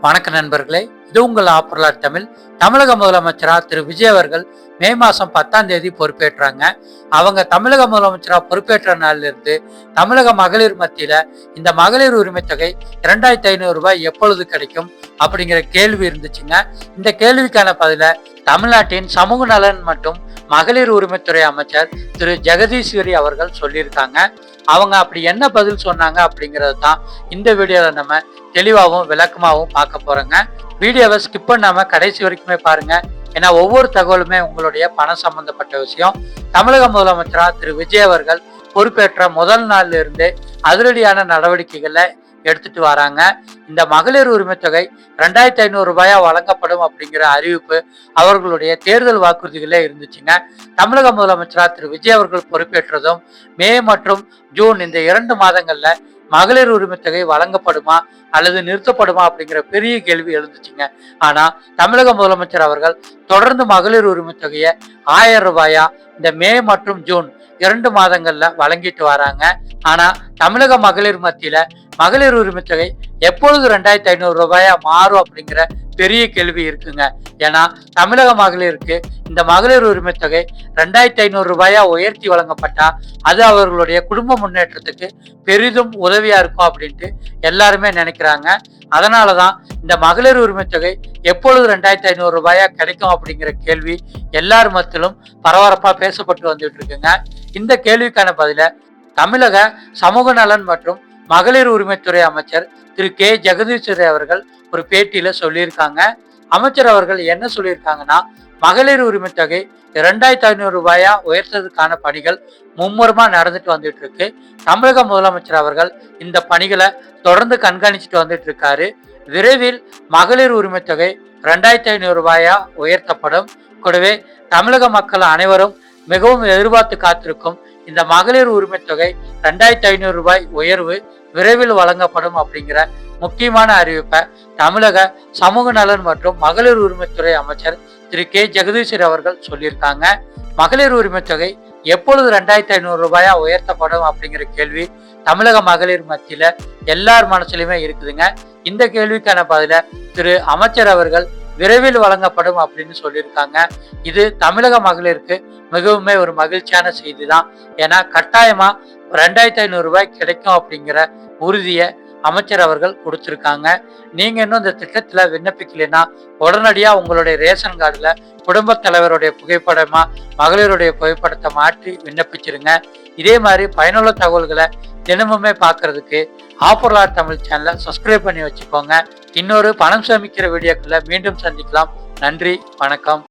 வணக்க நண்பர்களே, இது உங்கள் ஆப்பர்லாட் தமிழ். தமிழக முதலமைச்சரா திரு விஜய் அவர்கள் மே மாசம் 10ஆம் தேதி பொறுப்பேற்றாங்க. அவங்க தமிழக முதலமைச்சரா பொறுப்பேற்ற நாள்ல இருந்து தமிழக மகளிர் மத்தியில இந்த மகளிர் உரிமை தொகை 2500 ரூபாய் எப்பொழுது கிடைக்கும் அப்படிங்கிற கேள்வி இருந்துச்சுங்க. இந்த கேள்விக்கான பதில தமிழ்நாட்டின் சமூக நலன் மற்றும் மகளிர் உரிமைத்துறை அமைச்சர் திரு ஜெகதீஸ்வரி அவர்கள் சொல்லியிருக்காங்க. அவங்க அப்படி என்ன பதில் சொன்னாங்க அப்படிங்கிறது தான் இந்த வீடியோல நம்ம தெளிவாகவும் விளக்கமாகவும் பார்க்க போறோங்க. வீடியோவை ஸ்கிப் பண்ணாம கடைசி வரைக்குமே பாருங்க. ஏன்னா ஒவ்வொரு தகவலுமே உங்களுடைய பணம் சம்பந்தப்பட்ட விஷயம். தமிழக முதலமைச்சரா திரு விஜய் அவர்கள் பொறுப்பேற்ற முதல் நாள்ல இருந்து அதிரடியான நடவடிக்கைகளை எடுத்துட்டு வராங்க. இந்த மகளிர் உரிமை தொகை 2500 ரூபாயா வழங்கப்படும் அப்படிங்கிற அறிவிப்பு அவர்களுடைய தேர்தல் வாக்குறுதிகளே இருந்துச்சுங்க. தமிழக முதலமைச்சரா திரு விஜய் அவர்கள் பொறுப்பேற்றதும் மே மற்றும் ஜூன் இந்த 2 மாதங்கள்ல மகளிர் உரிமை தொகை வழங்கப்படுமா அல்லது நிறுத்தப்படுமா அப்படிங்கிற பெரிய கேள்வி எழுந்துச்சுங்க. ஆனா தமிழக முதலமைச்சர் அவர்கள் தொடர்ந்து மகளிர் உரிமை தொகையை 1000 ரூபாயா இந்த மே மற்றும் ஜூன் 2 மாதங்கள்ல வழங்கிட்டு வராங்க. ஆனா தமிழக மகளிர் மத்தியில மகளிர் உரிமை தொகை எப்பொழுது 2500 ரூபாயா மாறும் அப்படிங்கிற பெரிய கேள்வி இருக்குங்க. ஏன்னா தமிழக மகளிருக்கு இந்த மகளிர் உரிமை தொகை 2500 ரூபாயா உயர்த்தி வழங்கப்பட்டா அது அவர்களுடைய குடும்ப முன்னேற்றத்துக்கு பெரிதும் உதவியா இருக்கும் அப்படின்ட்டு எல்லாருமே நினைக்கிறாங்க. அதனாலதான் இந்த மகளிர் உரிமை தொகை எப்பொழுது 2500 ரூபாயா கிடைக்கும் அப்படிங்கிற கேள்வி எல்லார் மத்தியிலும் பரபரப்பா பேசப்பட்டு வந்துட்டு இருக்குங்க. இந்த கேள்விக்கான பதில தமிழக சமூக நலன் மற்றும் மகளிர் உரிமைத்துறை அமைச்சர் திரு கே ஜெகதீஸ்வரி அவர்கள் ஒரு பேட்டியில சொல்லியிருக்காங்க. அமைச்சர் அவர்கள் என்ன சொல்லியிருக்காங்கன்னா, மகளிர் உரிமை தொகை 2500 ரூபாயா உயர்த்ததுக்கான பணிகள் மும்முரமா நடந்துட்டு வந்துட்டு இருக்கு. தமிழக முதலமைச்சர் அவர்கள் இந்த பணிகளை தொடர்ந்து கண்காணிச்சுட்டு வந்துட்டு இருக்காரு. விரைவில் மகளிர் உரிமை தொகை 2500 ரூபாயா உயர்த்தப்படும். கூடவே தமிழக மக்கள் அனைவரும் மிகவும் எதிர்பார்த்து காத்திருக்கும் இந்த மகளிர் உரிமை தொகை 2500 ரூபாய் உயர்வு விரைவில் வழங்கப்படும் அப்படிங்கிற முக்கியமான அறிவிப்பை தமிழக சமூக நலன் மற்றும் மகளிர் உரிமைத்துறை அமைச்சர் திரு கே ஜெகதீஸ்வரி அவர்கள் சொல்லியிருக்காங்க. மகளிர் உரிமை தொகை எப்பொழுது 2500 ரூபாயா உயர்த்தப்படும் அப்படிங்கிற கேள்வி தமிழக மகளிர் மத்தியில எல்லார் மனசுலயுமே இருக்குதுங்க. இந்த கேள்விக்கான பதில திரு அமைச்சர் அவர்கள் விரைவில் வழங்கப்படும் அப்படின்னு சொல்லியிருக்காங்க. இது தமிழக மகளிருக்கு மிகவுமே ஒரு மகிழ்ச்சியான செய்தி தான். ஏன்னா கட்டாயமா 2500 ரூபாய் கிடைக்கும் அப்படிங்கிற உறுதியை அமைச்சர் அவர்கள் கொடுத்திருக்காங்க. நீங்க இன்னும் இந்த திட்டத்துல விண்ணப்பிக்கலைன்னா உடனடியா உங்களுடைய ரேஷன் கார்டுல குடும்பத் தலைவருடைய புகைப்படமா மகளிருடைய புகைப்படத்தை மாற்றி விண்ணப்பிச்சிருங்க. இதே மாதிரி பயனுள்ள தகவல்களை தினமுமே பார்க்கறதுக்கு ஆப்பர்லாட் தமிழ் சேனலை சப்ஸ்கிரைப் பண்ணி வச்சுக்கோங்க. இன்னொரு பணம் சேமிக்கிற வீடியோக்களை மீண்டும் சந்திக்கலாம். நன்றி, வணக்கம்.